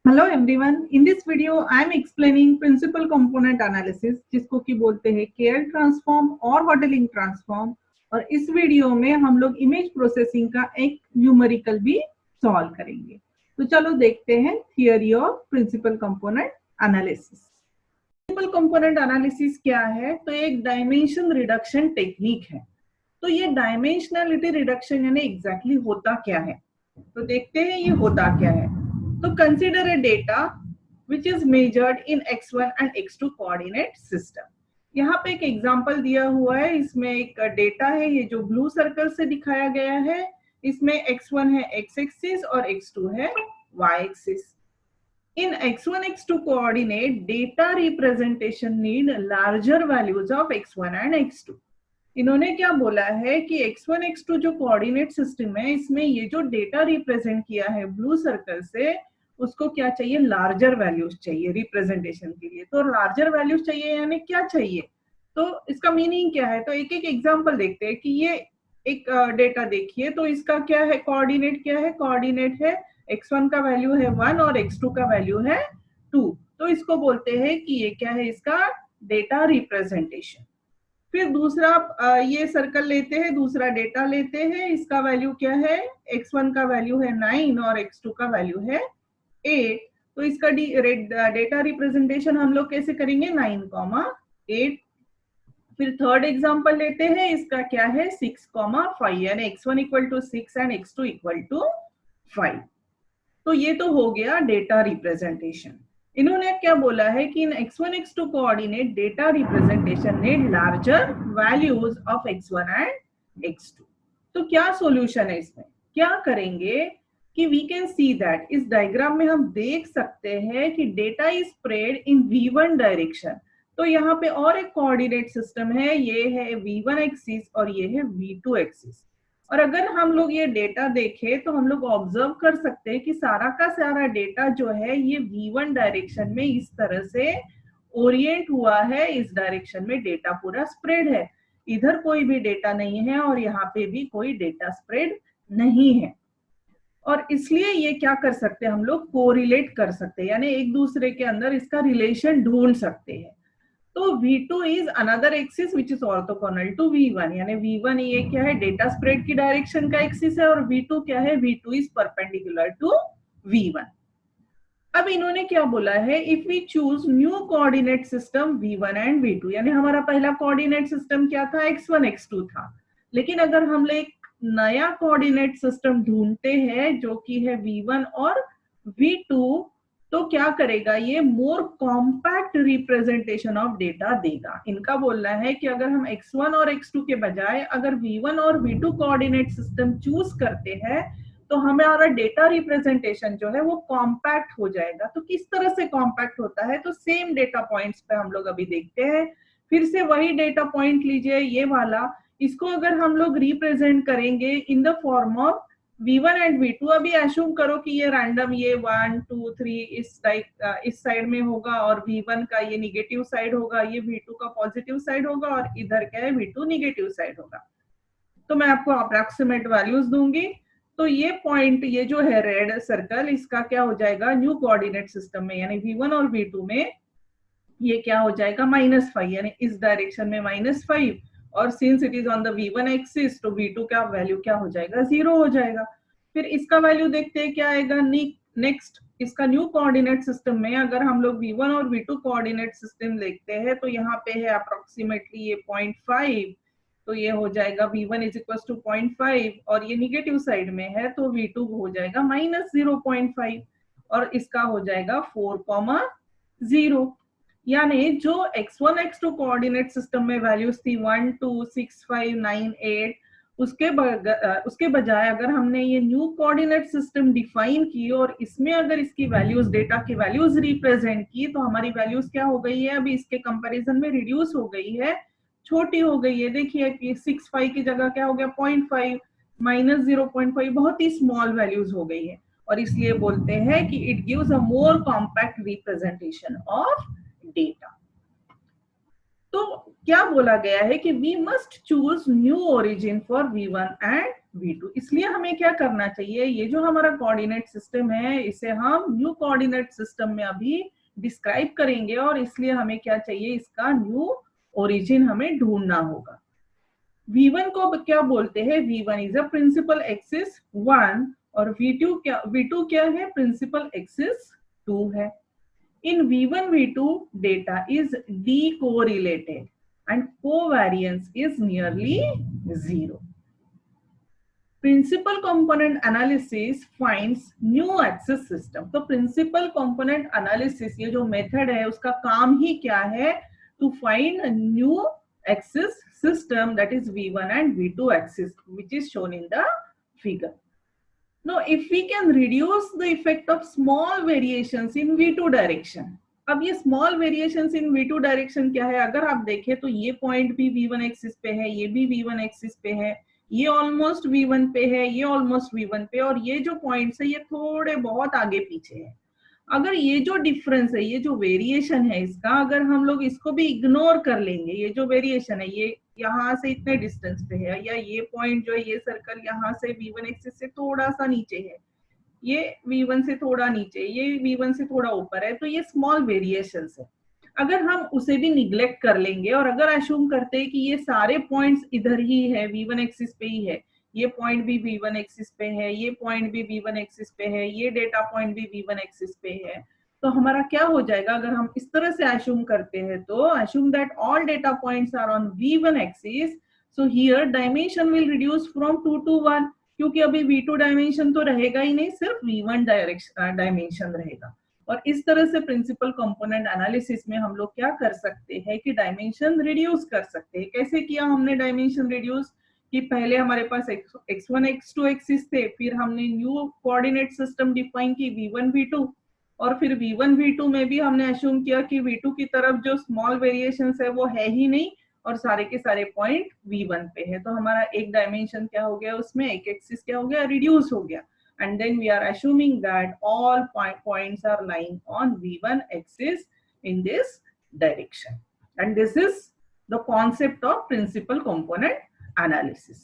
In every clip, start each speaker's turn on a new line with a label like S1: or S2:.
S1: Hello everyone, in this video I am explaining principal component analysis, जिसको कि बोलते हैं केएल ट्रांसफॉर्म और हॉटेलिंग ट्रांसफॉर्म। और इस वीडियो में हम लोग इमेज प्रोसेसिंग का एक न्यूमेरिकल भी सॉल्व करेंगे। तो चलो देखते हैं theory of principal component analysis. Principal component analysis क्या है? तो एक डायमेंशन रिडक्शन टेक्निक है। तो ये डायमेंशनलिटी रिडक्शन यानी एग्जैक्टली होता क्या है, तो देखते हैं ये होता क्या है। तो consider a data which is measured in x1 and x2 coordinate system. यहाँ पे एक एग्जांपल दिया हुआ है, इसमें एक डेटा है, ये जो ब्लू सर्कल से दिखाया गया है, इसमें x1 है x एक्सिस और x2 है y axis. In x1 x2 coordinate, data representation need larger values of x1 and x2. इन्होंने क्या बोला है कि x1 x2 जो कोऑर्डिनेट सिस्टम है, इसमें ये जो डेटा रिप्रेजेंट किया है ब्लू सर्कल से, उसको क्या चाहिए? लार्जर वैल्यूज चाहिए रिप्रेजेंटेशन के लिए। तो लार्जर वैल्यूज चाहिए यानी क्या चाहिए? तो इसका मीनिंग क्या है? तो एक एक एग्जांपल देखते हैं कि ये एक डेटा देखिए, तो इसका क्या है? कोऑर्डिनेट क्या है? कोऑर्डिनेट है x1 का वैल्यू है 1 और x2 का वैल्यू है 2। तो इसको बोलते हैं कि ये क्या है? इसका डेटा रिप्रेजेंटेशन। फिर दूसरा ये सर्कल लेते हैं, दूसरा डेटा लेते हैं, इसका वैल्यू क्या है? x1 का वैल्यू है 9 और x2 का वैल्यू है 8। तो इसका डेटा रिप्रेजेंटेशन हम लोग कैसे करेंगे? 9, 8। फिर थर्ड एग्जांपल लेते हैं, इसका क्या है? 6, 5 यानी x1 equal to 6 and x2 equal to 5। तो ये तो हो गया डेटा रिप्रेजेंटेशन। इन्होंने क्या बोला है कि इन x1 x2 coordinate data representation need larger values of x1 and x2। तो क्या सॉल्यूशन है इसमें? क्या करेंगे कि वी कैन सी दैट, इस डायग्राम में हम देख सकते हैं कि data is spread in v1 direction. तो यहाँ पे और एक कोऑर्डिनेट सिस्टम है, ये है v1 एक्सिस और ये है v2 एक्सिस। और अगर हम लोग ये डेटा देखें तो हम लोग ऑब्जर्व कर सकते हैं कि सारा का सारा डेटा जो है ये v1 डायरेक्शन में इस तरह से ओरिएंट हुआ है। इस डायरेक्शन में डेटा पूरा स्प्रेड है, इधर कोई भी डेटा नहीं है और यहाँ पे भी कोई डेटा स्प्रेड नहीं है। और इसलिए ये क्या कर सकते हैं? हम लोग कोरिलेट कर सकते हैं, यानी एक दूसरे के अंदर इसका रिलेशन ढूंढ सकते हैं। तो v2 is another axis which is orthogonal to v1, यानी v1 ये क्या है? डेटा स्प्रेड की डायरेक्शन का एक्सिस है, और v2 क्या है? v2 is perpendicular to v1। अब इन्होंने क्या बोला है? If we choose new coordinate system v1 and v2, यानी हमारा पहला कोऑर्डिनेट सिस्टम क्या था? x1 x2 था। लेकिन अगर हम लोग एक नया कोऑर्डिनेट सिस्टम ढूंढते हैं जो कि है v1 और v2, तो क्या करेगा? ये मोर कॉम्पैक्ट रिप्रेजेंटेशन ऑफ डेटा देगा। इनका बोलना है कि अगर हम x1 और x2 के बजाय अगर v1 और v2 कोऑर्डिनेट सिस्टम चूज करते हैं तो हमारा डेटा रिप्रेजेंटेशन जो है वो कॉम्पैक्ट हो जाएगा। तो किस तरह से कॉम्पैक्ट होता है? तो सेम डेटा पॉइंट्स पे हम लोग अभी देखते हैं। फिर से वही डेटा पॉइंट लीजिए, ये वाला, इसको अगर हम लोग रिप्रेजेंट करेंगे इन the form of v1 and v2। अभी एज्यूम करो कि ये रैंडम, ये 1 2 3 इस साइड में होगा और v1 का ये निगेटिव साइड होगा, ये v2 का पॉजिटिव साइड होगा और इधर क्या है? v2 निगेटिव साइड होगा। तो मैं आपको अप्रॉक्सीमेट वैल्यूज दूंगी। तो ये पॉइंट, ये जो है रेड सर्कल, इसका क्या हो जाएगा? न्यू कोऑर्डिनेट सिस्टम में यानी v1 और v2 में ये क्या हो जाएगा? -5, यानी इस डायरेक्शन में -5। और since it is on the v1 axis तो v2 का वैल्यू क्या हो जाएगा? 0 हो जाएगा। फिर इसका वैल्यू देखते हैं क्या आएगा। नेक्स्ट इसका न्यू कोऑर्डिनेट सिस्टम में अगर हम लोग v1 और v2 कोऑर्डिनेट सिस्टम देखते हैं तो यहाँ पे है अप्रोक्सीमेटली ये 0.5। तो ये हो जाएगा v1 इज इक्वल टू 0.5 और ये निगेटिव साइड में है तो v2 हो जाएगा -0.5 और इसका हो जाएगा 4,0। यानी जो x1 x2 कोऑर्डिनेट सिस्टम में वैल्यूज थी 1 2 6 5 9 8, उसके बजाय अगर हमने ये न्यू कोऑर्डिनेट सिस्टम डिफाइन की और इसमें अगर इसकी वैल्यूज, डेटा की वैल्यूज रिप्रेजेंट की, तो हमारी वैल्यूज क्या हो गई है? अभी इसके कंपैरिजन में रिड्यूस हो गई है, छोटी हो गई है। देखिए कि 6 5 की जगह क्या हो गया? 0.5 -0.5, बहुत ही स्मॉल वैल्यूज हो गई है। और इसलिए बोलते हैं कि it gives a more compact representation of data. तो क्या बोला गया है कि we must choose new origin for v1 and V2। इसलिए हमें क्या करना चाहिए, ये जो हमारा कोऑर्डिनेट सिस्टम है इसे हम न्यू कोऑर्डिनेट सिस्टम में अभी डिस्क्राइब करेंगे, और इसलिए हमें क्या चाहिए, इसका न्यू ओरिजिन हमें ढूंढना होगा। V1 को क्या बोलते हैं, V1 is a principal axis 1 और V2 क्या है, प्रिंसिपल एक्सिस 2 है। In V1 V2 data is decorrelated and covariance is nearly 0. Principal component analysis finds new axis system। तो principal component analysis ये जो मेथड है उसका काम ही क्या है, to find a new axis system that is V1 and V2 axis which is shown in the figure. Now if we can reduce the effect of small variations in V2 direction, अब ये small variations in V2 direction क्या है, अगर आप देखें तो ये point भी V1 एक्सिस पे है, ये भी V1 एक्सिस पे है, ये ऑलमोस्ट V1 पे है, ये ऑलमोस्ट V1 पे, और ये जो पॉइंट्स है ये थोड़े बहुत आगे पीछे है। अगर ये जो डिफरेंस है, ये जो वेरिएशन है इसका, अगर हम लोग इसको भी इग्नोर कर लेंगे, ये जो वेरिएशन है ये यहाँ से इतने डिस्टेंस पे है, या ये पॉइंट जो है ये सर्कल यहाँ से V1 एक्सिस से थोड़ा सा नीचे है, ये V1 से थोड़ा नीचे, ये V1 से थोड़ा ऊपर है, तो ये स्मॉल वेरिएशंस है। अगर हम उसे भी निग्लेक्ट कर लेंगे और अगर अश्यूम करते हैं कि ये सारे पॉइंट्स इधर ही है, V1 एक्सिस पे ही है, ये पॉइंट भी V1 एक्सिस पे है, ये पॉइंट भी V1 एक्सिस पे है, ये डेटा पॉइंट भी V1 एक्सिस पे है, तो हमारा क्या हो जाएगा, अगर हम इस तरह से अश्यूम करते हैं तो assume that all data points are on V1 axis, so here dimension will reduce from 2 to 1, क्योंकि अभी V2 डायमेंशन तो रहेगा ही नहीं, सिर्फ V1 डायमेंशन रहेगा। और इस तरह से प्रिंसिपल कंपोनेंट एनालिसिस में हम लोग क्या कर सकते हैं कि डायमेंशन रिड्यूस कर सकते हैं। कैसे किया हमने डायमेंशन रिड्यूस, कि पहले हमारे पास x1 x2 एक्सिस थे, फिर हमने न्यू कोऑर्डिनेट सिस्टम डिफाइन की V1 V2, और फिर V1 V2 में भी हमने अश्यूम किया कि V2 की तरफ जो स्मॉल वेरिएशंस है वो है ही नहीं, और सारे के सारे पॉइंट V1 पे है, तो हमारा एक डायमेंशन क्या हो गया, उसमें एक एक्सिस क्या हो गया, रिड्यूस हो गया। And then we are assuming that all points are lying on V1 axis in this direction. And this is the concept of principal component analysis.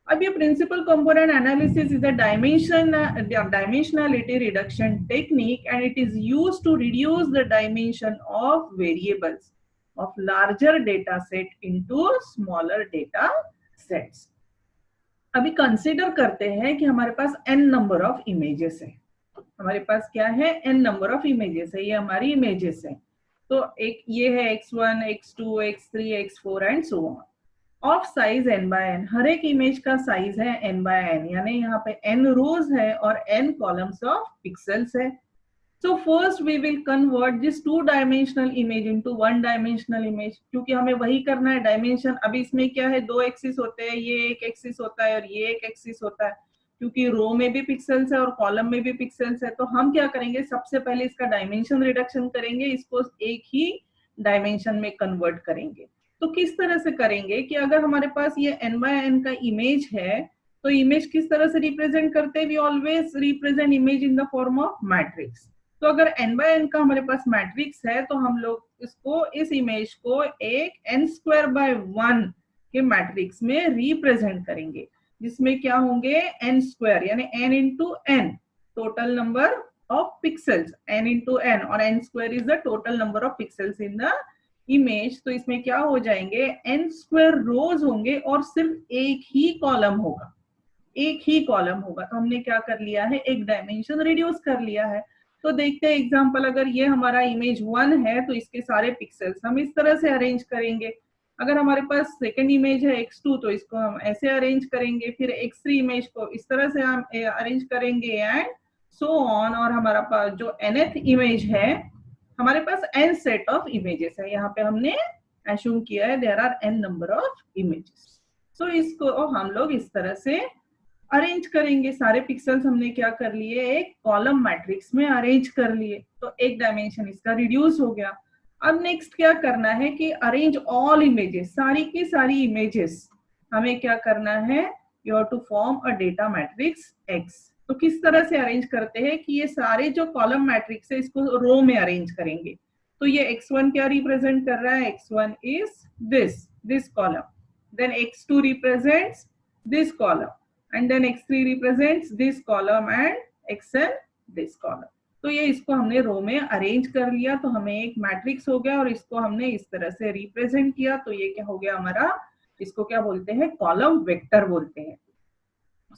S1: अब ये principal component analysis is a dimensionality reduction technique, and it is used to reduce the dimension of variables of larger data set into smaller data sets. अभी consider करते हैं कि हमारे पास n number of images है, हमारे पास क्या है, n नंबर ऑफ इमेजेस है, ये हमारी इमेजेस है, तो एक ये है x1 x2 x3 x4 and so on, of size n by n, हर एक इमेज का साइज है n by n, यानी यहाँ पे n रोज है और n कॉलम्स ऑफ पिक्सेल्स है। So first we will convert this two dimensional image into one dimensional image, क्योंकि हमें वही करना है डायमेंशन। अभी इसमें क्या है, दो एक्सिस होते हैं, ये एक एक्सिस होता है और ये एक एक्सिस होता है, क्योंकि रो में भी पिक्सेल्स है और कॉलम में भी पिक्सेल्स है, तो हम क्या करेंगे, सबसे पहले इसका डायमेंशन रिडक्शन करेंगे, इसको एक ही डायमेंशन में कन्वर्ट करेंगे। तो किस तरह से करेंगे कि अगर हमारे पास ये n by n का इमेज है, तो इमेज किस तरह से रिप्रेजेंट करते हैं, we always represent image in the form of matrix. तो अगर n by n का हमारे पास मैट्रिक्स है, तो हम लोग इसको, इस इमेज को एक n²/1 के मैट्रिक्स में रिप्रेजेंट करेंगे, जिसमें क्या होंगे n² यानी n into n, total number of pixels n into n, और n² is the total number of pixels in the image. तो इसमें क्या हो जाएंगे, n² रोज होंगे और सिर्फ एक ही कॉलम होगा, एक ही कॉलम होगा। तो हमने क्या कर लिया है, एक डायमेंशन रिड्यूस कर लिया है। तो देखते हैं एग्जांपल, अगर ये हमारा इमेज 1 है तो इसके सारे पिक्सेल्स हम इस तरह से अरेंज करेंगे। अगर हमारे पास सेकंड इमेज है x2 तो इसको हम ऐसे अरेंज करेंगे, फिर x3 इमेज को इस तरह से हम अरेंज करेंगे एंड सो ऑन। और हमारा पास जो nth इमेज है, हमारे पास n सेट ऑफ इमेजेस है, यहाँ पे हमने अश्यूम किया है there are n number of images. तो इसको हम लोग इस तरह से अरेंज करेंगे, सारे पिक्सेल्स हमने क्या कर लिए, एक कॉलम मैट्रिक्स में अरेंज कर लिए, तो एक डायमेंशन इसका रिड्यूस हो गया। अब नेक्स्ट क्या करना है कि अरेंज ऑल इमेजेस, सारी की सारी इमेजेस हमें क्या करना है, you have to form a data matrix X। तो किस तरह से अरेंज करते हैं कि ये सारे जो कॉलम मैट्रिक्स है इसको रो में अरेंज करेंगे। तो ये x1 क्या रिप्रेजेंट कर रहा है, x1 is this column, then x2 represents this column, and then x3 represents this column and xn this column. तो ये इसको हमने रो में अरेंज कर लिया तो हमें एक मैट्रिक्स हो गया और इसको हमने इस तरह से रिप्रेजेंट किया तो ये क्या हो गया हमारा, इसको क्या बोलते हैं, कॉलम वेक्टर बोलते हैं.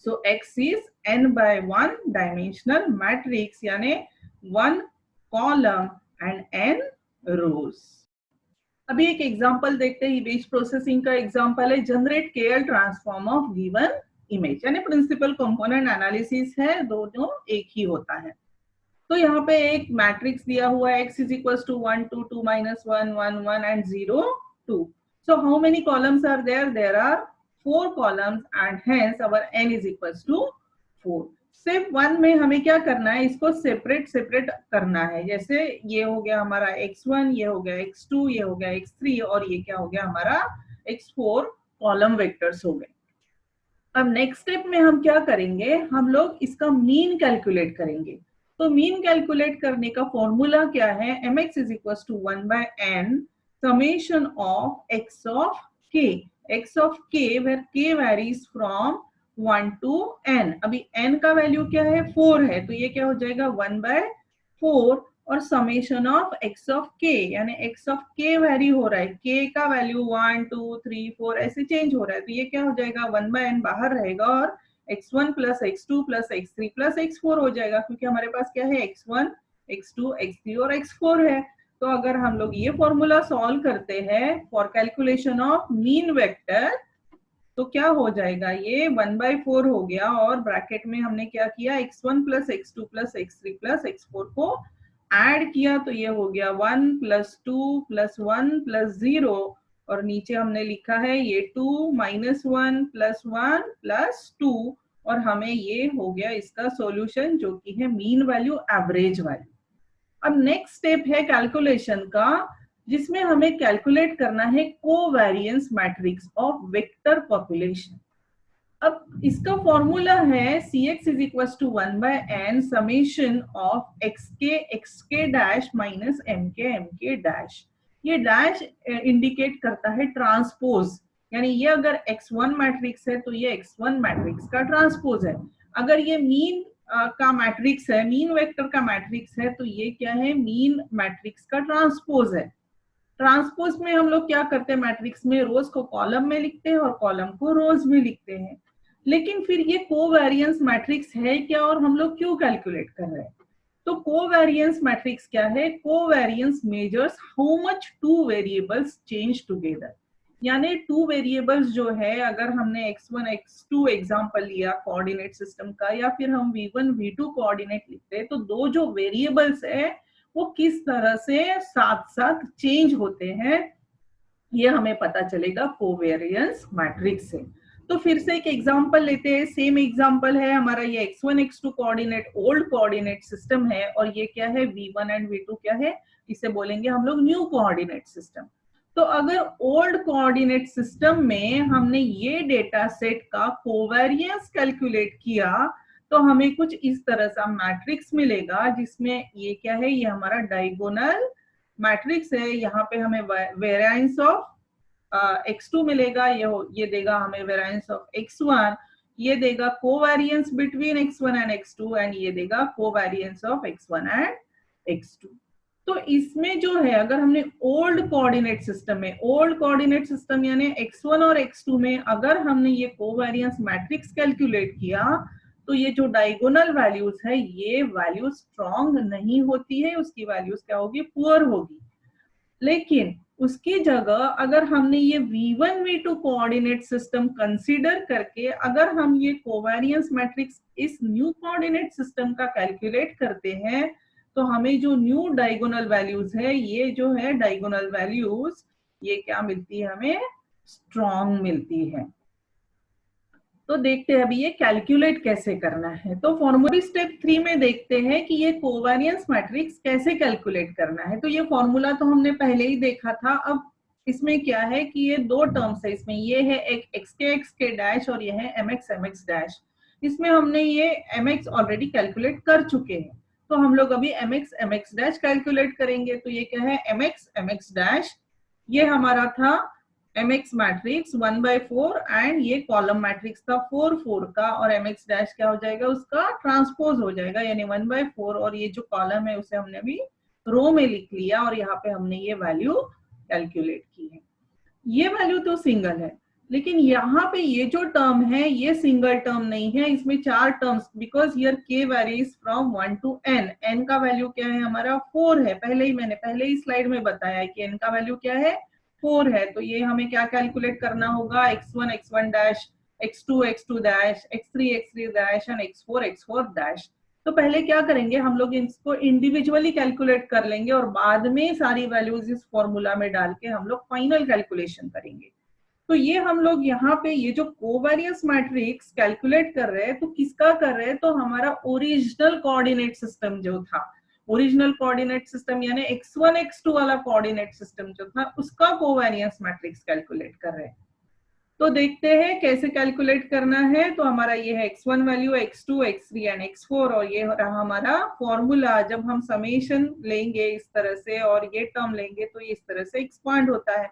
S1: So X is n by 1 dimensional matrix यानी 1 column and n rows. अभी एक एग्जांपल देखते हैं. इमेज प्रोसेसिंग का एग्जांपल है generate KL transform of given image, यानी प्रिंसिपल कंपोनेंट एनालिसिस है, दोनों एक ही होता है. तो यहाँ पे एक मैट्रिक्स दिया हुआ है x is equals to 1 2 2 minus 1 1 1 and 0 2. So how many columns are there? There are 4 columns and hence our n is equals to 4. Step 1 में हमें क्या करना है, इसको सेपरेट करना है. जैसे ये हो गया हमारा x1, ये हो गया x2, ये हो गया x3 और ये क्या हो गया हमारा x4 कॉलम वेक्टर्स हो गए. अब नेक्स्ट स्टेप में हम क्या करेंगे, हम लोग इसका मीन कैलकुलेट करेंगे. तो मीन कैलकुलेट करने का फॉर्मूला क्या है, mx is equals to 1 by n summation of x of k where k varies from 1 to n. अभी n का वैल्यू क्या है, 4 है, तो ये क्या हो जाएगा 1 by 4 और summation of x of k यानी x of k वैरी हो रहा है, k का वैल्यू 1 2 3 4 ऐसे चेंज हो रहा है, तो ये क्या हो जाएगा 1 by n बाहर रहेगा और x1 plus x2 plus x3 plus x4 हो जाएगा, क्योंकि हमारे पास क्या है x1 x2 x3 और x4 है. तो अगर हम लोग ये फॉर्मूला सॉल्व करते हैं for calculation of mean vector तो क्या हो जाएगा, ये 1 by 4 हो गया और ब्रैकेट में हमने क्या किया x1 plus x2 plus x3 plus x4 को ऐड किया तो ये हो गया 1 plus 2 plus 1 plus 0 और नीचे हमने लिखा है ये 2 minus 1 plus 1 plus 2 और हमें ये हो गया इसका सॉल्यूशन जो कि है मीन वैल्यू एवरेज वैल्यू. अब नेक्स्ट स्टेप है कैलकुलेशन का, जिसमें हमें कैलकुलेट करना है covariance matrix of vector population. अब इसका फॉर्मूला है Cx is equals to 1 by n summation of xk dash minus mk dash. ये डैश इंडिकेट करता है ट्रांसपोज, यानी ये अगर x1 मैट्रिक्स है तो ये x1 मैट्रिक्स का ट्रांसपोज है. अगर ये मीन का मैट्रिक्स है, मीन वेक्टर का मैट्रिक्स है तो ये क्या है, मीन मैट्रिक्स का ट्रांसपोज है. ट्रांसपोज में हम लोग क्या करते हैं, मैट्रिक्स में रोज को कॉलम में लिखते हैं और कॉलम को रोज में लिखते हैं. लेकिन फिर ये कोवेरिएंस मैट्रिक्स है क्या और हम लोग क्यों कैलकुलेट कर रहे हैं. तो कोवेरिएंस मैट्रिक्स क्या है, covariance measures how much two variables change together. यानी टू वेरिएबल्स जो है, अगर हमने x1 x2 एग्जांपल लिया कोऑर्डिनेट सिस्टम का या फिर हम v1 v2 कोऑर्डिनेट लिखते हैं तो दो जो वेरिएबल्स है वो किस तरह से साथ साथ चेंज होते हैं ये हमें पता चलेगा कोवेरिएंस मैट्रिक्स से. तो फिर से एक एग्जांपल लेते हैं. सेम एग्जांपल है हमारा, ये x1 x2 coordinate old coordinate system है और ये क्या है v1 एंड v2 क्या है, इसे बोलेंगे हम लोग न्यू कोऑर्डिनेट सिस्टम. तो अगर ओल्ड कोऑर्डिनेट सिस्टम में हमने ये डेटा सेट का कोवेरिएंस कैलकुलेट किया तो हमें कुछ इस तरह का मैट्रिक्स मिलेगा जिसमें ये क्या है, ये हमारा डायगोनल मैट्रिक्स है. यहाँ पे हमें वेरिएंस ऑफ x2 मिलेगा, ये देगा हमें वेरिएंस ऑफ x1, ये देगा covariance between x1 and x2 and ये देगा covariance of x1 and x2. तो इसमें जो है अगर हमने ओल्ड कोऑर्डिनेट सिस्टम यानी x1 और x2 में अगर हमने ये कोवेरिएंस मैट्रिक्स कैलकुलेट किया तो ये जो डायगोनल वैल्यूज है ये वैल्यूज स्ट्रॉन्ग नहीं होती है, उसकी वैल्यूज क्या होगी, पुअर होगी. लेकिन उसकी जगह अगर हमने ये v1 v2 coordinate system consider करके अगर हम ये कोवेरिएंस मैट्रिक्स इस न्यू कोऑर्डिनेट सिस्टम का कैलकुलेट करते हैं तो हमें जो न्यू डायगोनल वैल्यूज है, ये जो है डायगोनल वैल्यूज ये क्या मिलती है, हमें स्ट्रॉन्ग मिलती है. तो देखते हैं अभी ये कैलकुलेट कैसे करना है. तो फॉर्मूला स्टेप 3 में देखते हैं कि ये कोवेरिएंस मैट्रिक्स कैसे कैलकुलेट करना है. तो ये फॉर्मूला तो हमने पहले ही देखा था. अब इसमें क्या है कि ये दो टर्म्स है, इसमें ये है एक xk डैश और ये है mx डैश. इसमें हमने ये mx ऑलरेडी कैलकुलेट कर चुके हैं तो हम लोग अभी mx डैश कैलकुलेट करेंगे. तो ये क्या है mx डैश, ये हमारा था mx मैट्रिक्स 1/4 एंड ये कॉलम मैट्रिक्स था 4 4 का, और mx डैश क्या हो जाएगा, उसका ट्रांसपोज हो जाएगा, यानी 1/4, और ये जो कॉलम है उसे हमने अभी रो में लिख लिया और यहाँ पे हमने ये वैल्यू कैलकुलेट की है। ये वैल्यू तो सिंगल है, लेकिन यहाँ पे ये जो टर्म है ये सिंगल टर्म नहीं है, इसमें 4 terms, because here k varies from 1 to n। n का वैल्यू क्या है हमारा 4 है, मैंने पहले ही स्लाइड में बताया है कि n का वैल्यू क्या है 4 है। तो ये हमें क्या कैलकुलेट करना होगा, x1 x1 dash, x2 x2 dash, x3 x3 dash and x4 x4 dash. तो पहले क्या करेंगे, हम लोग इसको इंडिविजुअली कैलकुलेट कर लेंगे और बाद में सारी वैल्यूज इस फॉर्मूला में डाल के हम लोग फाइनल कैलकुलेशन करेंगे। तो ये हम लोग यहाँ पे ये जो कोवेरियंस मैट्रिक्स कैलकुलेट कर रहे हैं, तो किसका कर रहे हैं, तो हमारा ओरिजिनल कोऑर्डिनेट सिस्टम जो था, ओरिजिनल कोऑर्डिनेट सिस्टम यानी x1 x2 वाला कोऑर्डिनेट सिस्टम जो था उसका कोवेरियंस मैट्रिक्स कैलकुलेट कर रहे हैं। तो देखते हैं कैसे कैलकुलेट करना है। तो हमारा ये है x1 value, x2 x3 and x4, और ये रहा हमारा फॉर्मूला। जब हम समेशन लेंगे इस तरह से और ये टर्म लेंगे तो ये इस तरह से एक्सपांड होता है।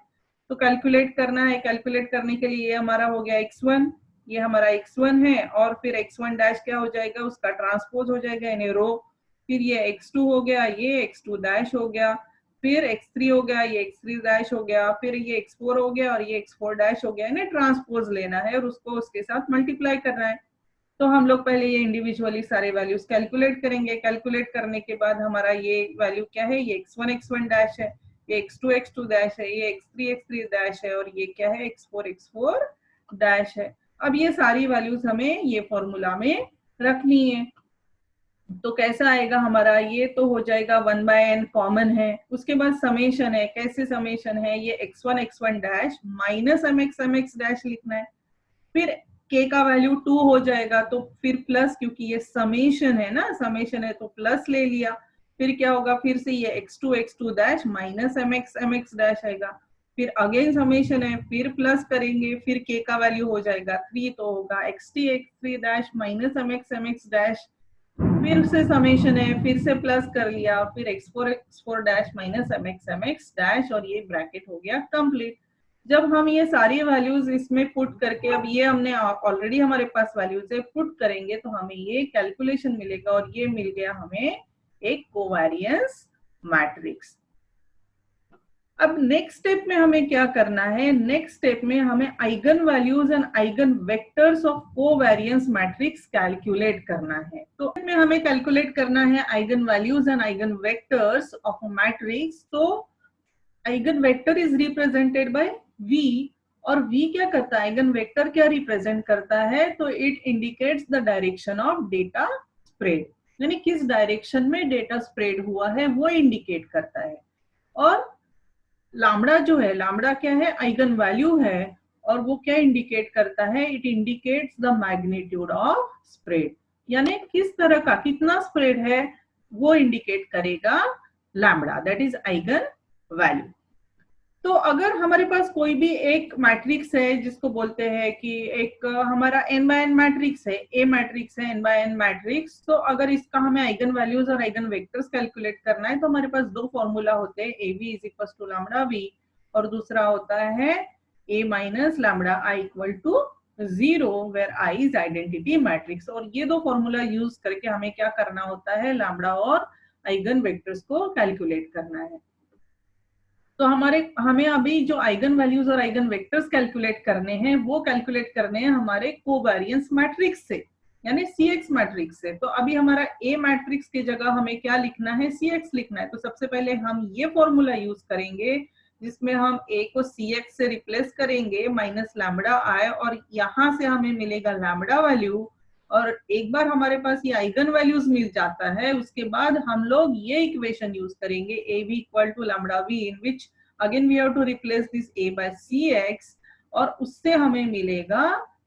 S1: तो कैलकुलेट करना है, कैलकुलेट करने के लिए ये हमारा हो गया x1, ये हमारा x1 है, और फिर x1 डैश क्या हो जाएगा, उसका ट्रांसपोज हो जाएगा यानी रो, फिर ये x2 हो गया, ये x2 डैश हो गया, फिर x3 हो गया, ये x3 डैश हो गया, फिर ये x4 हो गया और ये x4 डैश हो गया। इन्हें ट्रांसपोज लेना है और उसको उसके साथ मल्टीप्लाई करना है। तो हम लोग पहले ये इंडिविजुअली सारे वैल्यूज कैलकुलेट करेंगे। कैलकुलेट करने के बाद हमारा ये वैल्यू क्या है, ये x1 x1 डैश है, ये x2 x2 डैश है, ये x3 x3 डैश है, और ये क्या है x4 x4 डैश है। अब ये सारी वैल्यूज हमें ये फॉर्मूला में रखनी है। तो कैसा आएगा हमारा, ये तो हो जाएगा 1/n कॉमन है, उसके बाद समेशन है। कैसे समेशन है, ये x1 x1 dash minus mx mx dash लिखना है, फिर k का वैल्यू 2 हो जाएगा, तो फिर प्लस, क्योंकि ये समेशन है ना, समेशन है तो प्लस ले लिया, फिर क्या होगा, फिर से ये x2 x2 dash minus mx mx dash आएगा, फिर अगेन समेशन है, फिर प्लस करेंगे, फिर k का वैल्यू हो जाएगा 3, तो होगा x3 x3 dash minus mx mx dash, फिर से समेशन है, फिर से प्लस कर लिया, फिर x4 dash minus mx mx dash, और ये ब्रैकेट हो गया कंप्लीट। जब हम ये सारी वैल्यूज इसमें पुट करके, अब ये हमने ऑलरेडी हमारे पास वैल्यूज है, पुट करेंगे तो हमें ये कैलकुलेशन मिलेगा, और ये मिल गया हमें एक कोवेरियंस मैट्रिक्स। अब नेक्स्ट स्टेप में हमें क्या करना है, नेक्स्ट स्टेप में हमें eigen values and eigen vectors of covariance matrix calculate करना है। तो इसमें हमें कैलकुलेट करना है eigen values and eigen vectors of a matrix. तो eigen vector is represented by v, और v क्या करता है, आइगन वेक्टर क्या रिप्रेजेंट करता है, तो it indicates the direction of data spread, यानी किस डायरेक्शन में डेटा स्प्रेड हुआ है वो इंडिकेट करता है। और लैम्बडा जो है, लैम्बडा क्या है, आइगन वैल्यू है, और वो क्या इंडिकेट करता है, it indicates the magnitude of spread, यानी किस तरह का कितना स्प्रेड है वो इंडिकेट करेगा lambda, that is eigen value. तो अगर हमारे पास कोई भी एक मैट्रिक्स है जिसको बोलते हैं कि एक हमारा n/n मैट्रिक्स है, ए मैट्रिक्स है n/n मैट्रिक्स, तो अगर इसका हमें आइगन वैल्यूज और आइगन वेक्टर्स कैलकुलेट करना है तो हमारे पास दो फॉर्मूला होते हैं, av is equal to lambda v, और दूसरा होता है a minus lambda i equal to 0 where i is identity matrix. और ये दो फॉर्मूला यूज करके हमें क्या करना होता है, लैम्बडा और आइगन वेक्टर्स को कैलकुलेट करना है। तो हमें अभी जो आइगन वैल्यूज और आइगन वेक्टर्स कैलकुलेट करने हैं वो कैलकुलेट करने हैं हमारे कोवेरियंस मैट्रिक्स से, यानी CX मैट्रिक्स से। तो अभी हमारा A मैट्रिक्स की जगह हमें क्या लिखना है, CX लिखना है। तो सबसे पहले हम ये फॉर्मूला यूज करेंगे जिसमें हम A को CX से रिप्लेस करेंगे माइनस लैम्बडा i, और यहाँ से हमें मिलेगा लैम्बडा वैल्यू। और एक बार हमारे पास ये आइगन वैल्यूज मिल जाता है, उसके बाद हम लोग ये इक्वेशन यूज करेंगे av equal to lambda v, in which again we have to replace this a by cx, और उससे हमें मिलेगा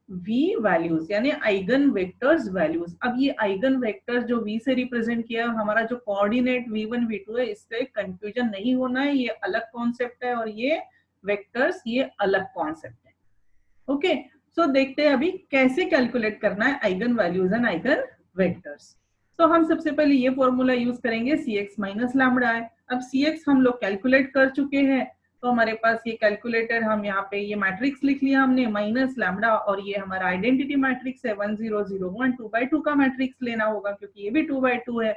S1: v वैल्यूज यानी आइगन वेक्टर्स वैल्यूज। अब ये आइगन वेक्टर्स जो v से रिप्रेजेंट किया है, हमारा जो कोऑर्डिनेट v1 v2 है, इससे कंफ्यूजन नहीं होना है, ये अलग कॉन्सेप्ट है और ये वेक्टर्स ये अलग कॉन्सेप्ट है। ओके, सो देखते हैं अभी कैसे कैलकुलेट करना है eigen values and eigen vectors. तो हम सबसे पहले ये फॉर्मूला यूज करेंगे cx माइनस लैम्बडा है। अब cx हम लोग कैलकुलेट कर चुके हैं, तो हमारे पास ये कैलकुलेटर, हम यहाँ पे ये मैट्रिक्स लिख लिया हमने माइनस लैम्डा, और ये हमारा आइडेंटिटी मैट्रिक्स है 1 0 0 1 2/2 का मैट्रिक्स लेना होगा क्योंकि ये भी 2/2 है।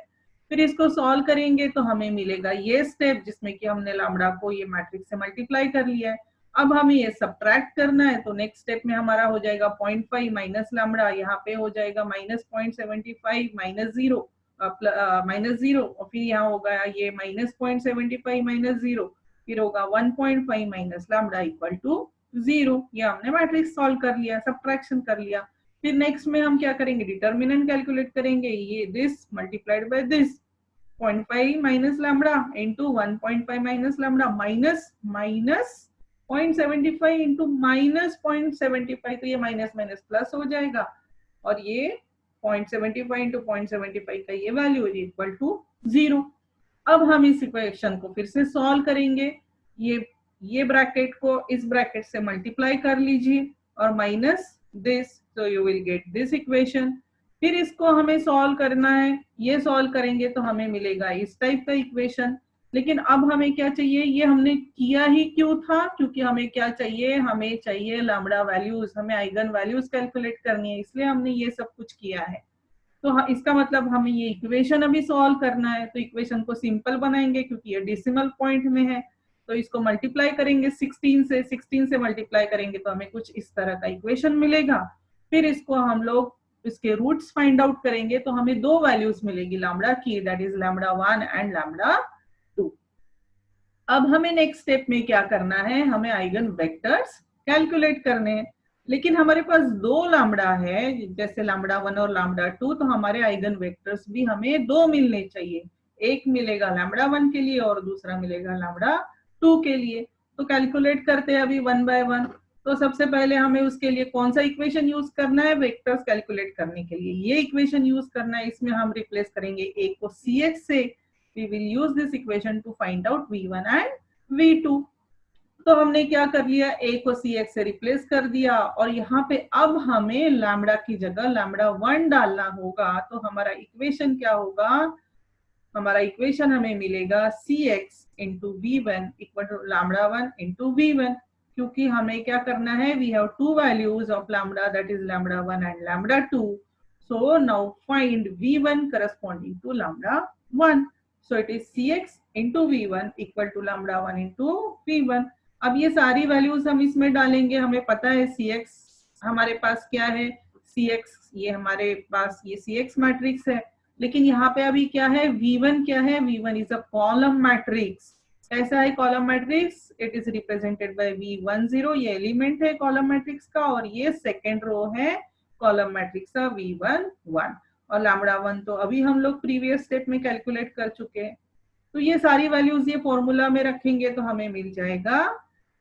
S1: फिर इसको सॉल्व करेंगे तो हमें मिलेगा ये स्टेप जिसमें कि हमने लैम्डा को ये मैट्रिक्स से मल्टीप्लाई कर लिया है। अब हमें ये सब्ट्रैक्ट करना है, तो नेक्स्ट स्टेप में हमारा हो जाएगा 0.5 माइनस लैम्डा, यहाँ पे हो जाएगा माइनस 0.75 माइनस जीरो, और फिर यहाँ होगा ये माइनस 0.75 माइनस जीरो, फिर होगा 1.5 माइनस लैम्डा इक्वल टू 0। ये हमने मैट्रिक्स सॉल्व कर लिया, सब्ट्रैक्शन कर लिया। फिर नेक्स्ट में हम क्या करेंगे, डिटर्मिनेंट कैलकुलेट करेंगे, ये this multiplied by this 0.5 minus lambda into 1.5 minus lambda minus minus 0.75 into minus 0.75, तो ये माइनस माइनस प्लस हो जाएगा, और ये 0.75 इंटू 0.75 का ये वैल्यू इक्वल टू 0। अब हम इस इक्वेशन को फिर से सॉल्व करेंगे, ये ब्रैकेट को इस ब्रैकेट से मल्टीप्लाई कर लीजिए और माइनस दिस, तो you will get this equation. फिर इसको हमें सॉल्व करना है, ये सॉल्व करेंगे तो हमें मिलेगा इस टाइप का इक्वेशन। लेकिन अब हमें क्या चाहिए, ये हमने किया ही क्यों था, क्योंकि हमें क्या चाहिए, हमें चाहिए लैम्डा वैल्यूज, हमें आइगन वैल्यूज कैलकुलेट करनी है, इसलिए हमने ये सब कुछ किया है। तो इसका मतलब हमें ये इक्वेशन अभी सॉल्व करना है, तो इक्वेशन को सिंपल बनाएंगे क्योंकि ये डेसिमल पॉइंट में है, तो इसको मल्टीप्लाई करेंगे 16 से मल्टीप्लाई करेंगे तो हमें कुछ इस तरह का इक्वेशन मिलेगा। फिर इसको हम लोग इसके रूट्स फाइंड आउट करेंगे तो हमें दो वैल्यूज मिलेगी लैम्डा की, that is lambda 1 and lambda 2। अब हमें नेक्स्ट स्टेप में क्या करना है, हमें आइगन वेक्टर्स कैलकुलेट करने हैं। लेकिन हमारे पास दो लैम्डा है, जैसे लैम्डा 1 और लैम्डा 2, तो हमारे आइगन वेक्टर्स भी हमें दो मिलने चाहिए, एक मिलेगा लैम्डा 1 के लिए और दूसरा मिलेगा लैम्डा 2 के लिए। तो कैलकुलेट करते हैं अभी 1 बाय 1। तो सबसे पहले हमें उसके लिए कौन सा इक्वेशन यूज करना है, वेक्टर्स कैलकुलेट करने के लिए ये इक्वेशन यूज करना है। इसमें हम रिप्लेस करेंगे ए को CH से, we will use this equation to find out V1 and V2। तो हमने क्या कर लिया, a को CX से रिप्लेस कर दिया, और यहाँ पे अब हमें लैम्डा की जगह लैम्डा 1 डालना होगा। तो हमारा इक्वेशन क्या होगा, हमारा इक्वेशन हमें मिलेगा CX into V1 equal to lambda 1 into V1, क्योंकि हमें क्या करना है, we have two values of lambda, that is lambda 1 and lambda 2। so now find V1 corresponding to lambda 1। so it is CX into V1 equal to lambda 1 into V1। अब ये सारी values हम इसमें डालेंगे, हमें पता है CX हमारे पास क्या है, CX ये हमारे पास ये CX मैट्रिक्स है। लेकिन यहाँ पे अभी क्या है, V1 क्या है, V1 is a column matrix. कैसा है column matrix, it is represented bye V10, ये एलिमेंट है कॉलम मैट्रिक्स का, और ये सेकेंड रो है कॉलम मैट्रिक्स का V11। और लैम्डा 1 तो अभी हम लोग प्रीवियस स्टेप में कैलकुलेट कर चुके हैं। तो ये सारी वैल्यूज ये फॉर्मूला में रखेंगे तो हमें मिल जाएगा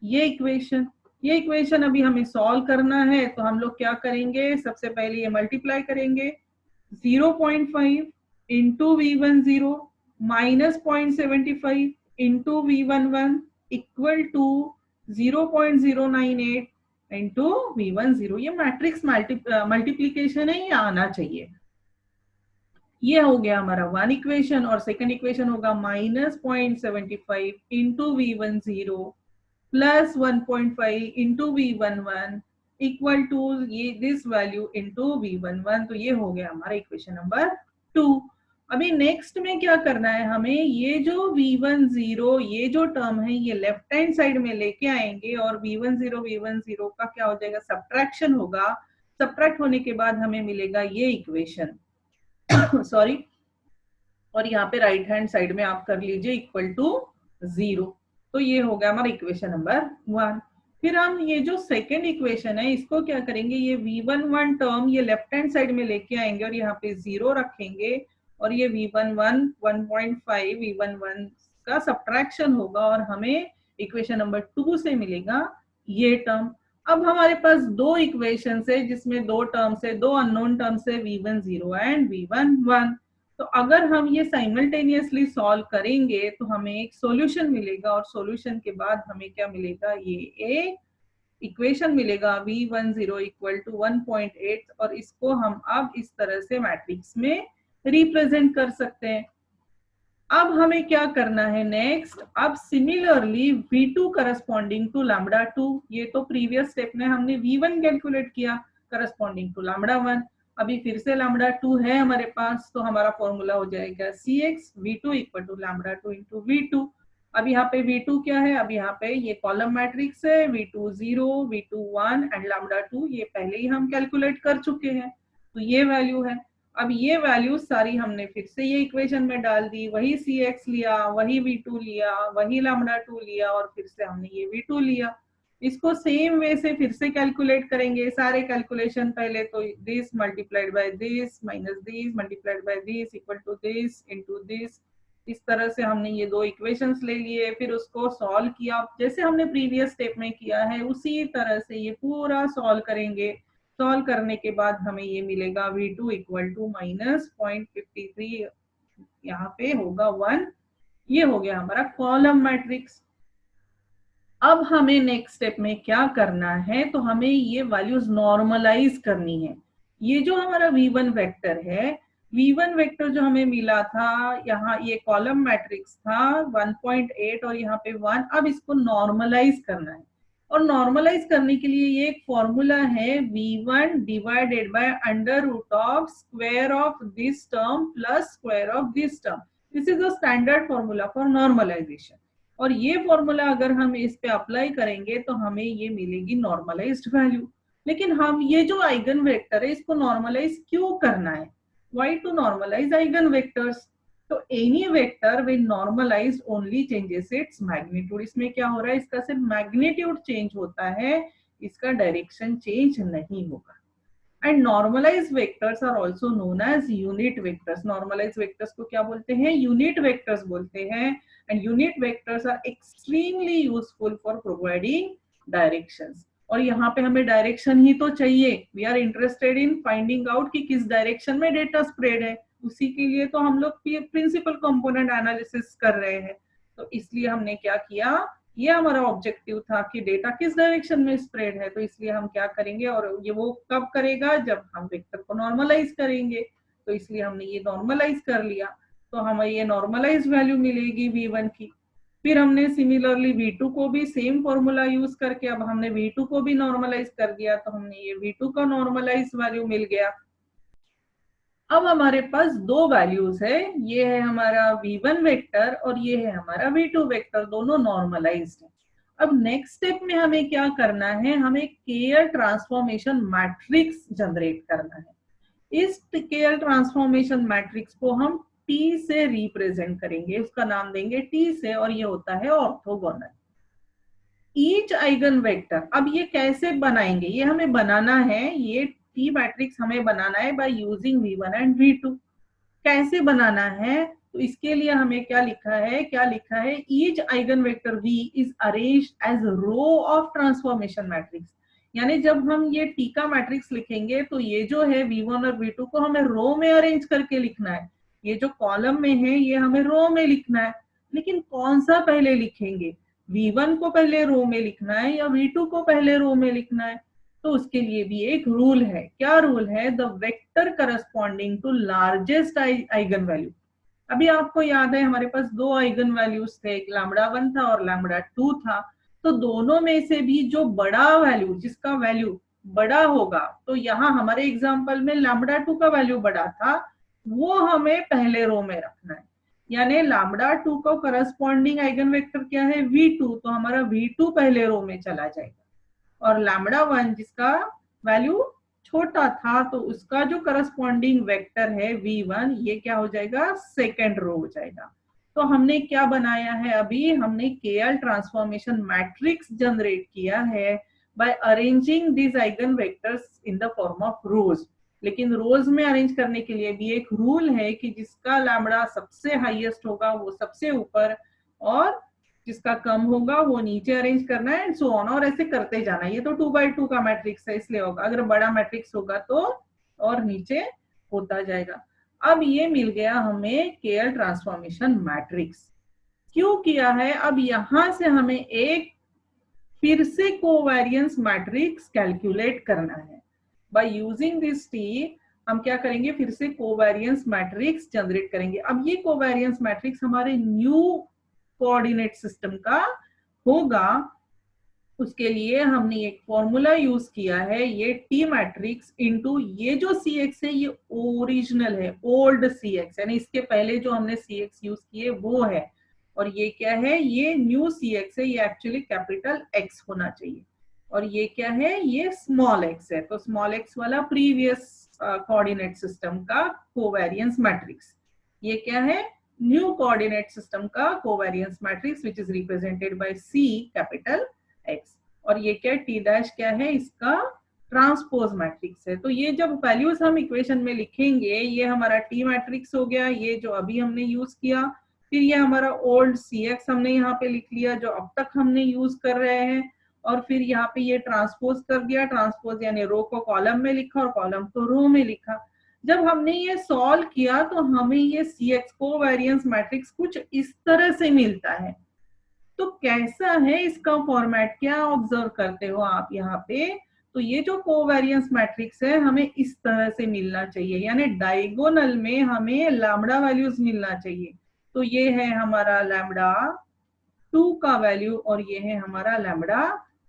S1: ये इक्वेशन। ये इक्वेशन अभी हमें सॉल्व करना है, तो हम लोग क्या करेंगे, सबसे पहले ये मल्टीप्लाई करेंगे 0.5 into V10 minus 0.75 into V11 equal to 0.098 into V10। ये मैट्रिक्स मल्टीप्लीकेशन है, ये आना चाहिए। ये हो गया हमारा वन इक्वेशन, और सेकंड इक्वेशन होगा minus 0.75 into V10 plus 1.5 into V11 equal to ये दिस वैल्यू इंटू V11। तो ये हो गया हमारा इक्वेशन नंबर 2। अभी नेक्स्ट में क्या करना है, हमें ये जो V10 ये जो टर्म है ये लेफ्ट हैंड साइड में लेके आएंगे, और V10 का क्या हो जाएगा, सब्ट्रैक्शन होगा। सब्ट्रैक्ट होने के बाद हमें मिलेगा ये इक्वेशन सॉरी, और यहाँ पे राइट हैंड साइड में आप कर लीजिए इक्वल टू 0। तो ये हो गया हमारा इक्वेशन नंबर 1। फिर हम ये जो सेकेंड इक्वेशन है इसको क्या करेंगे, ये V11 टर्म ये लेफ्ट हैंड साइड में लेके आएंगे और यहाँ पे 0 रखेंगे, और ये V11 1.5 V11 का सब्ट्रैक्शन होगा, और हमें इक्वेशन नंबर 2 से मिलेगा ये टर्म। अब हमारे पास दो इक्वेशन है जिसमें दो टर्म्स है, दो अननोन टर्म्स है V10 एंड V11। तो अगर हम ये साइमल्टेनियसली सॉल्व करेंगे तो हमें एक सॉल्यूशन मिलेगा, और सॉल्यूशन के बाद हमें क्या मिलेगा, ये एक इक्वेशन मिलेगा V10 इक्वल टू 1.8, और इसको हम अब इस तरह से मैट्रिक्स में रिप्रेजेंट कर सकते हैं। अब हमें क्या करना है नेक्स्ट, अब similarly V2 corresponding to lambda 2, ये तो प्रीवियस स्टेप में हमने V1 कैलकुलेट किया करस्पॉन्डिंग टू लैम्बडा 1, अभी फिर से लैम्बडा 2 है हमारे पास, तो हमारा फॉर्मूला हो जाएगा Cx V2 equal to lambda 2 into V2। अब यहाँ पे V2 क्या है, अब यहाँ पे ये कॉलम मैट्रिक्स है, V2 0, V2 1 एंड लैम्बडा 2 ये पहले ही हम कैलकुलेट कर चुके हैं, तो ये वैल्यू है। अब ये वैल्यू सारी हमने फिर से ये इक्वेशन में डाल दी, वही Cx लिया, वही V2 लिया, वही लैम्बडा 2 लिया और फिर से हमने ये V2 लिया। इसको सेम वे से फिर से कैलकुलेट करेंगे, सारे कैलकुलेशन पहले तो this multiplied by this minus this multiplied by this equal to this into this, इस तरह से हमने ये दो इक्वेशंस ले लिए, फिर उसको सॉल्व किया जैसे हमने प्रीवियस स्टेप में किया है उसी तरह से ये पूरा सॉल्व करेंगे। सॉल्व करने के बाद हमें ये मिलेगा V2 इक्वल टू माइनस 0.53, यहाँ पे होगा 1, ये हो गया हमारा कॉलम मैट्रिक्स। अब हमें नेक्स्ट स्टेप में क्या करना है, तो हमें ये वैल्यूज नॉर्मलाइज करनी है। ये जो हमारा V1 वेक्टर है, V1 वेक्टर जो हमें मिला था, यहाँ ये कॉलम मैट्रिक्स था 1.8 और यहाँ पे 1, अब इसको नॉर्मलाइज करना है। और नॉर्मलाइज करने के लिए ये एक फॉर्मूला है V1 divided by under root of square of this term plus square of this term, this is the standard formula for normalisation. और ये फॉर्मूला अगर हम इस पे अप्लाई करेंगे तो हमें ये मिलेगी नॉर्मलाइज्ड वैल्यू। लेकिन हम ये जो आइगन वेक्टर है इसको नॉर्मलाइज क्यों करना है, why to normalise eigen vectors, तो any vector will normalise only changes its magnitude. इसमें क्या हो रहा है, इसका सिर्फ मैग्नीट्यूड चेंज होता है, इसका डायरेक्शन चेंज नहीं होगा। And normalise vectors are also known as unit vectors. Normalise vectors को क्या बोलते हैं, यूनिट वेक्टर्स बोलते हैं। And unit vectors are extremely useful for providing directions. और यहाँ पे हमें डायरेक्शन ही तो चाहिए, we are interested in finding out कि किस डायरेक्शन में डेटा स्प्रेड है, उसी के लिए तो हम लोग प्रिंसिपल कंपोनेंट एनालिसिस कर रहे हैं। तो इसलिए हमने क्या किया, ये हमारा ऑब्जेक्टिव था कि डेटा किस डायरेक्शन में स्प्रेड है, तो इसलिए हम क्या करेंगे, और ये वो कब करेगा, जब हम वेक्टर को नॉर्मलाइज करेंगे। तो इसलिए हमने ये नॉर्मलाइज कर लिया, तो हमें ये नॉर्मलाइज वैल्यू मिलेगी V1 की। फिर हमने सिमिलरली V2 को भी सेम फॉर्मूला यूज करके, अब हमने V2 को भी नॉर्मलाइज कर दिया, तो हमने ये V2 का नॉर्मलाइज वैल्यू मिल गया। अब हमारे पास दो वैल्यूज है, ये है हमारा V1 वेक्टर और ये है हमारा V2 वेक्टर, दोनों नॉर्मलाइज्ड है। अब नेक्स्ट स्टेप में हमें क्या करना है, हमें केयर ट्रांसफॉर्मेशन मैट्रिक्स जनरेट करना है। इस केयर ट्रांसफॉर्मेशन मैट्रिक्स को हम T से रिप्रेजेंट करेंगे, उसका नाम देंगे T से, और ये होता है ऑर्थोगोनल। ईच आइगन वेक्टर, अब ये कैसे बनाएंगे, ये हमें बनाना है, ये T मैट्रिक्स हमें बनाना है by using V1 and V2। कैसे बनाना है, तो इसके लिए हमें क्या लिखा है, each eigenvector V is arranged as row of transformation matrix. यानी जब हम ये T का मैट्रिक्स लिखेंगे तो ये जो है V1 और V2 को हमें रो में अरेंज करके लिखना है, ये जो कॉलम में है ये हमें रो में लिखना है। लेकिन कौन सा पहले लिखेंगे, V1 को पहले रो में लिखना है या V2 को पहले रो में लिखना है, तो उसके लिए भी एक रूल है। क्या रूल है, the vector corresponding to largest eigenvalue. अभी आपको याद है हमारे पास दो आइगन वैल्यूज थे, एक लैम्बडा 1 था और लैम्बडा 2 था, तो दोनों में से भी जो बड़ा वैल्यू, जिसका वैल्यू बड़ा होगा, तो यहाँ हमारे एग्जांपल में लैम्बडा 2 का वैल्यू बड़ा था, वो हमें पहले रो में रखना है। यानी लैम्बडा 2 को करस्पॉन्डिंग आइगन वेक्टर क्या है, V2, तो हमारा V2 पहले रो में चला जाएगा। और लैम्बडा 1 जिसका वैल्यू छोटा था, तो उसका जो करस्पॉन्डिंग वेक्टर है V1, ये क्या हो जाएगा, सेकेंड रो हो जाएगा। तो हमने क्या बनाया है, अभी हमने KL ट्रांसफॉर्मेशन मैट्रिक्स जनरेट किया है by arranging this eigenvectors in the form of rows. लेकिन रोज में अरेंज करने के लिए भी एक रूल है कि जिसका लैम्बडा सबसे हाईएस्ट होगा वो सबसे ऊपर, और जिसका कम होगा वो नीचे अरेंज करना है, एंड सो ऑन, और ऐसे करते जाना। ये तो 2x2 का मैट्रिक्स है, इसलिए होगा, अगर बड़ा मैट्रिक्स होगा तो और नीचे होता जाएगा। अब ये मिल गया हमें केएल ट्रांसफॉर्मेशन मैट्रिक्स। क्यों किया है, अब यहां से हमें एक फिर से कोवेरियंस मैट्रिक्स कैलकुलेट करना है। बाय यूजिंग दिस T हम क्या करेंगे, फिर से कोवेरियंस मैट्रिक्स जनरेट करेंगे। अब ये कोवेरियंस मैट्रिक्स हमारे न्यू कोऑर्डिनेट सिस्टम का होगा। उसके लिए हमने एक फॉर्मूला यूज किया है, ये टी मैट्रिक्स इंटू ये जो सी एक्स है ये ओरिजिनल है, ओल्ड सी एक्स, यानी इसके पहले जो हमने सी एक्स यूज किए वो है, और ये क्या है, ये न्यू सी एक्स है, ये एक्चुअली कैपिटल एक्स होना चाहिए, और ये क्या है, ये स्मॉल एक्स है। तो स्मॉल एक्स वाला प्रीवियस कोऑर्डिनेट सिस्टम का कोवेरियंस मैट्रिक्स, ये क्या है, न्यू कोऑर्डिनेट सिस्टम का covariance matrix which is represented by C capital X. और ये क्या, टी डैश क्या है, इसका ट्रांसपोज मैट्रिक्स है। तो ये जब वैल्यूज हम इक्वेशन में लिखेंगे, ये हमारा टी मैट्रिक्स हो गया, ये जो अभी हमने यूज किया, फिर ये हमारा ओल्ड सी एक्स हमने यहाँ पे लिख लिया जो अब तक हमने यूज कर रहे हैं, और फिर यहाँ पे ये ट्रांसपोज कर दिया, ट्रांसपोज यानी रो को कॉलम में लिखा और कॉलम को रो में लिखा। जब हमने ये सॉल्व किया तो हमें ये सी एक्स कोवेरियंस मैट्रिक्स कुछ इस तरह से मिलता है। तो कैसा है इसका फॉर्मेट, क्या ऑब्जर्व करते हो आप यहाँ पे, तो ये जो कोवेरियंस मैट्रिक्स है हमें इस तरह से मिलना चाहिए, यानी डायगोनल में हमें लैम्डा वैल्यूज मिलना चाहिए। तो ये है हमारा लैम्डा 2 का वैल्यू और ये है हमारा लैम्डा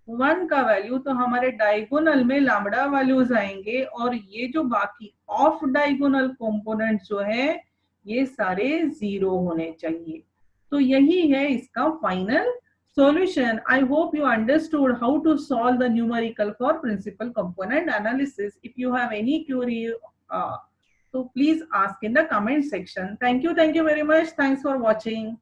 S1: 1 का वैल्यू। तो हमारे डायगोनल में लैम्डा वैल्यूज आएंगे, और ये जो बाकी ऑफ डायगोनल कंपोनेंट जो है ये सारे 0 होने चाहिए। तो यही है इसका final solution. I hope you understood how to solve the numerical for principal component analysis. If you have any query, so please ask in the comment section. Thank you very much. Thanks for watching.